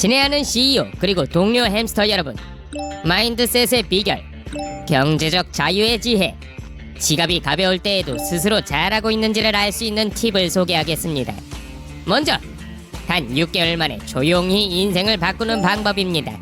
친애하는 CEO 그리고 동료 햄스터 여러분, 마인드셋의 비결, 경제적 자유의 지혜, 지갑이 가벼울 때에도 스스로 잘하고 있는지를 알 수 있는 팁을 소개하겠습니다. 먼저 단 6개월 만에 조용히 인생을 바꾸는 방법입니다.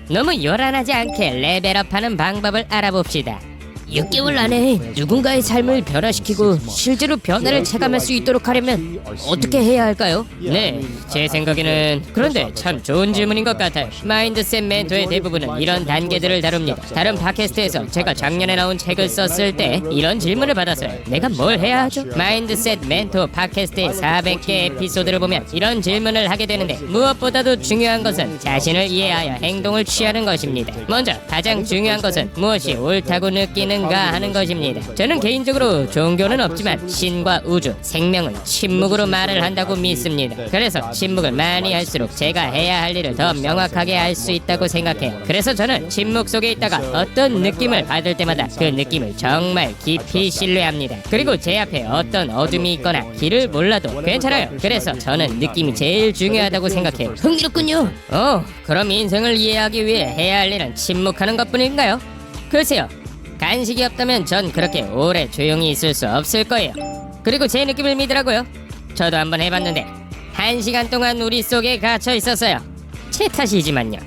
너무 요란하지 않게 레벨업하는 방법을 알아봅시다. 6개월 안에 누군가의 삶을 변화시키고 실제로 변화를 체감할 수 있도록 하려면 어떻게 해야 할까요? 네, 제 생각에는 그런데 참 좋은 질문인 것 같아요. 마인드셋 멘토의 대부분은 이런 단계들을 다룹니다. 다른 팟캐스트에서 제가 작년에 나온 책을 썼을 때 이런 질문을 받았어요. 내가 뭘 해야 하죠? 마인드셋 멘토 팟캐스트의 400개 에피소드를 보면 이런 질문을 하게 되는데, 무엇보다도 중요한 것은 자신을 이해하여 행동을 취하는 것입니다. 먼저 가장 중요한 것은 무엇이 옳다고 느끼는가 하는 것입니다. 저는 개인적으로 종교는 없지만 신과 우주, 생명은 침묵으로 말을 한다고 믿습니다. 그래서 침묵을 많이 할수록 제가 해야 할 일을 더 명확하게 알 수 있다고 생각해요. 그래서 저는 침묵 속에 있다가 어떤 느낌을 받을 때마다 그 느낌을 정말 깊이 신뢰합니다. 그리고 제 앞에 어떤 어둠이 있거나 길을 몰라도 괜찮아요. 그래서 저는 느낌이 제일 중요하다고 생각해요. 흥미롭군요. 그럼 인생을 이해하기 위해 해야 할 일은 침묵하는 것뿐인가요? 글쎄요, 간식이 없다면 전 그렇게 오래 조용히 있을 수 없을 거예요. 그리고 제 느낌을 믿으라고요. 저도 한번 해봤는데 1시간 동안 우리 속에 갇혀 있었어요. 제 탓이지만요.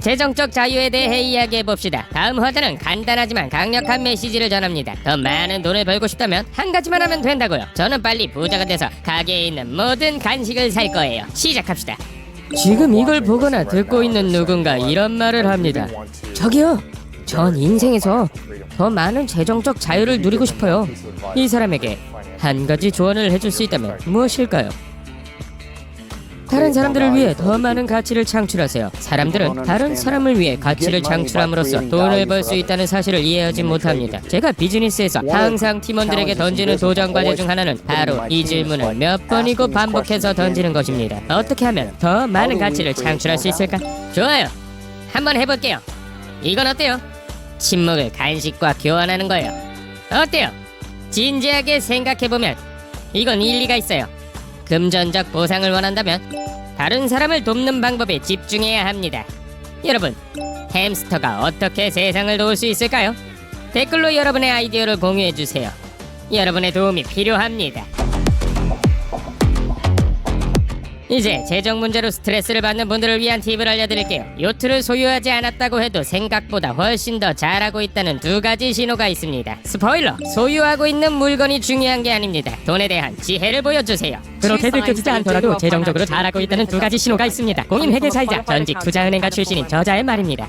재정적 자유에 대해 이야기해봅시다. 다음 화자는 간단하지만 강력한 메시지를 전합니다. 더 많은 돈을 벌고 싶다면 한 가지만 하면 된다고요. 저는 빨리 부자가 돼서 가게에 있는 모든 간식을 살 거예요. 시작합시다. 지금 이걸 보거나 듣고 있는 누군가 이런 말을 합니다. 저기요, 전 인생에서 더 많은 재정적 자유를 누리고 싶어요. 이 사람에게 한 가지 조언을 해줄 수 있다면 무엇일까요? 다른 사람들을 위해 더 많은 가치를 창출하세요. 사람들은 다른 사람을 위해 가치를 창출함으로써 돈을 벌 수 있다는 사실을 이해하지 못합니다. 제가 비즈니스에서 항상 팀원들에게 던지는 도전 과제 중 하나는 바로 이 질문을 몇 번이고 반복해서 던지는 것입니다. 어떻게 하면 더 많은 가치를 창출할 수 있을까? 좋아요, 한번 해볼게요. 이건 어때요? 침묵을 간식과 교환하는 거예요. 어때요? 진지하게 생각해보면 이건 일리가 있어요. 금전적 보상을 원한다면 다른 사람을 돕는 방법에 집중해야 합니다. 여러분, 햄스터가 어떻게 세상을 도울 수 있을까요? 댓글로 여러분의 아이디어를 공유해주세요. 여러분의 도움이 필요합니다. 이제 재정 문제로 스트레스를 받는 분들을 위한 팁을 알려드릴게요. 요트를 소유하지 않았다고 해도 생각보다 훨씬 더 잘하고 있다는 두 가지 신호가 있습니다. 스포일러! 소유하고 있는 물건이 중요한 게 아닙니다. 돈에 대한 지혜를 보여주세요. 그렇게 느껴지지 않더라도 재정적으로 잘하고 있다는 두 가지 신호가 있습니다. 공인회계사이자 전직 투자은행가 출신인 저자의 말입니다.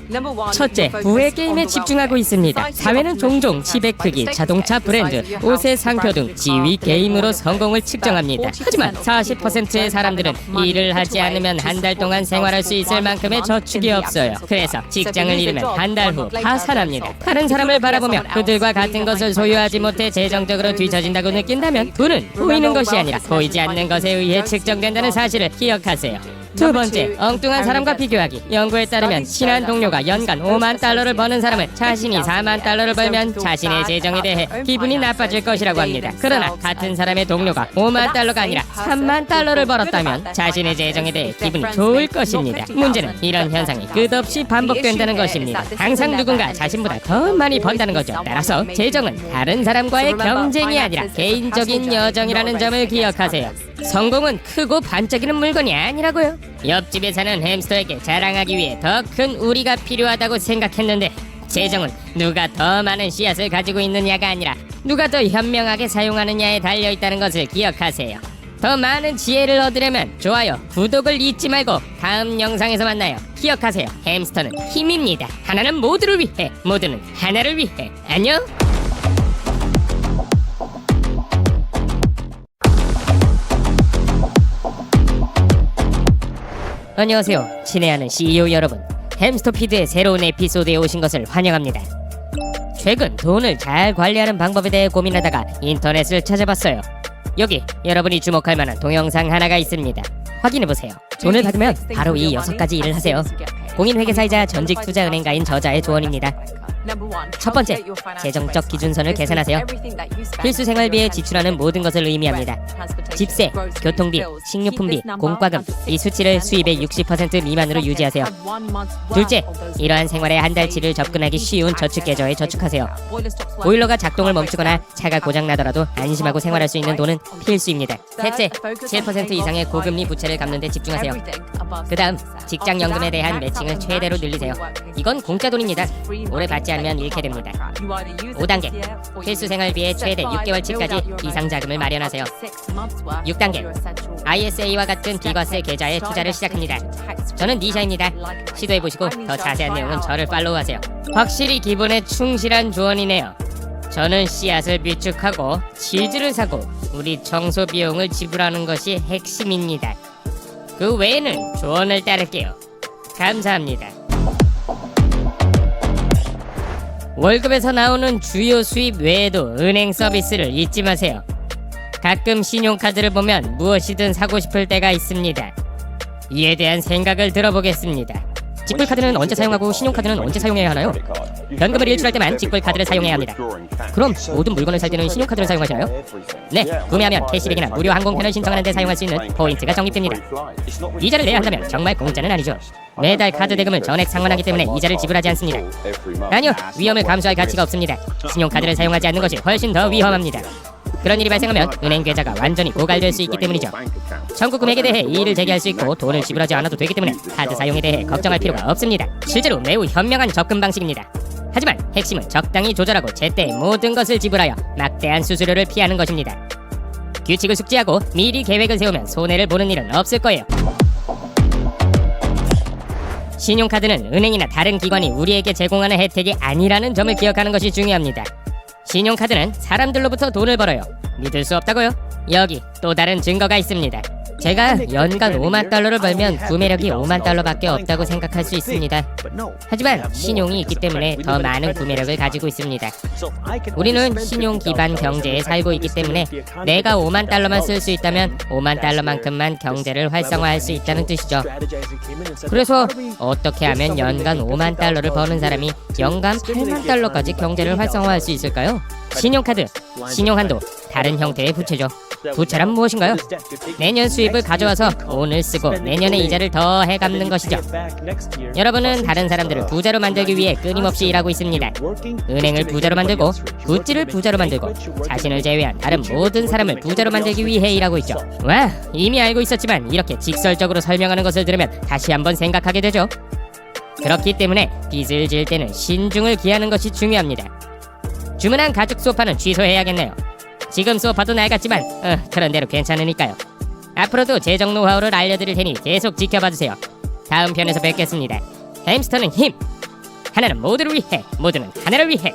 첫째, 부의 게임에 집중하고 있습니다. 사회는 종종 집의 크기, 자동차 브랜드, 옷의 상표 등 지위 게임으로 성공을 측정합니다. 하지만 40%의 사람들은 일을 하지 않으면 한 달 동안 생활할 수 있을 만큼의 저축이 없어요. 그래서 직장을 잃으면 한 달 후 파산합니다. 다른 사람을 바라보며 그들과 같은 것을 소유하지 못해 재정적으로 뒤처진다고 느낀다면 돈은 보이는 것이 아니라 보이지 않는 것에 의해 측정된다는 사실을 기억하세요. 두 번째, 엉뚱한 사람과 비교하기. 연구에 따르면 친한 동료가 연간 5만 달러를 버는 사람은 자신이 4만 달러를 벌면 자신의 재정에 대해 기분이 나빠질 것이라고 합니다. 그러나 같은 사람의 동료가 5만 달러가 아니라 3만 달러를 벌었다면 자신의 재정에 대해 기분이 좋을 것입니다. 문제는 이런 현상이 끝없이 반복된다는 것입니다. 항상 누군가 자신보다 더 많이 번다는 거죠. 따라서 재정은 다른 사람과의 경쟁이 아니라 개인적인 여정이라는 점을 기억하세요. 성공은 크고 반짝이는 물건이 아니라고요. 옆집에 사는 햄스터에게 자랑하기 위해 더 큰 우리가 필요하다고 생각했는데, 재정은 누가 더 많은 씨앗을 가지고 있느냐가 아니라 누가 더 현명하게 사용하느냐에 달려있다는 것을 기억하세요. 더 많은 지혜를 얻으려면 좋아요, 구독을 잊지 말고 다음 영상에서 만나요. 기억하세요, 햄스터는 힘입니다. 하나는 모두를 위해, 모두는 하나를 위해. 안녕. 안녕하세요, 친애하는 CEO 여러분. 햄스터피드의 새로운 에피소드에 오신 것을 환영합니다. 최근 돈을 잘 관리하는 방법에 대해 고민하다가 인터넷을 찾아봤어요. 여기 여러분이 주목할 만한 동영상 하나가 있습니다. 확인해보세요. 돈을 받으면 바로 이 6가지 일을 하세요. 공인회계사이자 전직 투자은행가인 저자의 조언입니다. 첫 번째, 재정적 기준선을 계산하세요. 필수 생활비에 지출하는 모든 것을 의미합니다. 집세, 교통비, 식료품비, 공과금, 이 수치를 수입의 60% 미만으로 유지하세요. 둘째, 이러한 생활의 한 달치를 접근하기 쉬운 저축 계좌에 저축하세요. 보일러가 작동을 멈추거나 차가 고장나더라도 안심하고 생활할 수 있는 돈은 필수입니다. 셋째, 7% 이상의 고금리 부채를 갚는 데 집중하세요. 그 다음, 직장연금에 대한 매칭을 최대로 늘리세요. 이건 공짜 돈입니다. 오래 받지 않으면 잃게 됩니다. 5단계, 필수 생활비의 최대 6개월치까지 비상자금을 마련하세요. 6단계, ISA와 같은 비과세 계좌에 투자를 시작합니다. 저는 니샤입니다. 시도해보시고 더 자세한 내용은 저를 팔로우하세요. 확실히 기본에 충실한 조언이네요. 저는 씨앗을 비축하고 치즈를 사고 우리 청소 비용을 지불하는 것이 핵심입니다. 그 외에는 조언을 따를게요. 감사합니다. 월급에서 나오는 주요 수입 외에도 은행 서비스를 잊지 마세요. 가끔 신용카드를 보면 무엇이든 사고 싶을 때가 있습니다. 이에 대한 생각을 들어보겠습니다. 직불카드는 언제 사용하고 신용카드는 언제 사용해야 하나요? 현금을 일출할 때만 직불카드를 사용해야 합니다. 그럼 모든 물건을 살 때는 신용카드를 사용하시나요? 네, 구매하면 캐시백이나 무료 항공편을 신청하는 데 사용할 수 있는 포인트가 적립됩니다. 이자를 내야 한다면 정말 공짜는 아니죠. 매달 카드 대금을 전액 상환하기 때문에 이자를 지불하지 않습니다. 아니요, 위험을 감수할 가치가 없습니다. 신용카드를 사용하지 않는 것이 훨씬 더 위험합니다. 그런 일이 발생하면 은행 계좌가 완전히 고갈될 수 있기 때문이죠. 청구 금액에 대해 이의를 제기할 수 있고 돈을 지불하지 않아도 되기 때문에 카드 사용에 대해 걱정할 필요가 없습니다. 실제로 매우 현명한 접근 방식입니다. 하지만 핵심은 적당히 조절하고 제때 모든 것을 지불하여 막대한 수수료를 피하는 것입니다. 규칙을 숙지하고 미리 계획을 세우면 손해를 보는 일은 없을 거예요. 신용카드는 은행이나 다른 기관이 우리에게 제공하는 혜택이 아니라는 점을 기억하는 것이 중요합니다. 신용카드는 사람들로부터 돈을 벌어요. 믿을 수 없다고요? 여기 또 다른 증거가 있습니다. 제가 연간 5만 달러를 벌면 구매력이 5만 달러밖에 없다고 생각할 수 있습니다. 하지만 신용이 있기 때문에 더 많은 구매력을 가지고 있습니다. 우리는 신용 기반 경제에 살고 있기 때문에 내가 5만 달러만 쓸 수 있다면 5만 달러만큼만 경제를 활성화할 수 있다는 뜻이죠. 그래서 어떻게 하면 연간 5만 달러를 버는 사람이 연간 8만 달러까지 경제를 활성화할 수 있을까요? 신용카드, 신용한도, 다른 형태의 부채죠. 부채란 무엇인가요? 내년 수입을 가져와서 오늘 쓰고 내년에 이자를 더해 갚는 것이죠. 여러분은 다른 사람들을 부자로 만들기 위해 끊임없이 일하고 있습니다. 은행을 부자로 만들고 구찌를 부자로 만들고 자신을 제외한 다른 모든 사람을 부자로 만들기 위해 일하고 있죠. 와, 이미 알고 있었지만 이렇게 직설적으로 설명하는 것을 들으면 다시 한번 생각하게 되죠. 그렇기 때문에 빚을 질 때는 신중을 기하는 것이 중요합니다. 주문한 가죽 소파는 취소해야겠네요. 지금 소파도 낡았지만 그런 대로 괜찮으니까요. 앞으로도 재정 노하우를 알려드릴 테니 계속 지켜봐주세요. 다음 편에서 뵙겠습니다. 햄스터는 힘! 하나는 모두를 위해, 모두는 하나를 위해.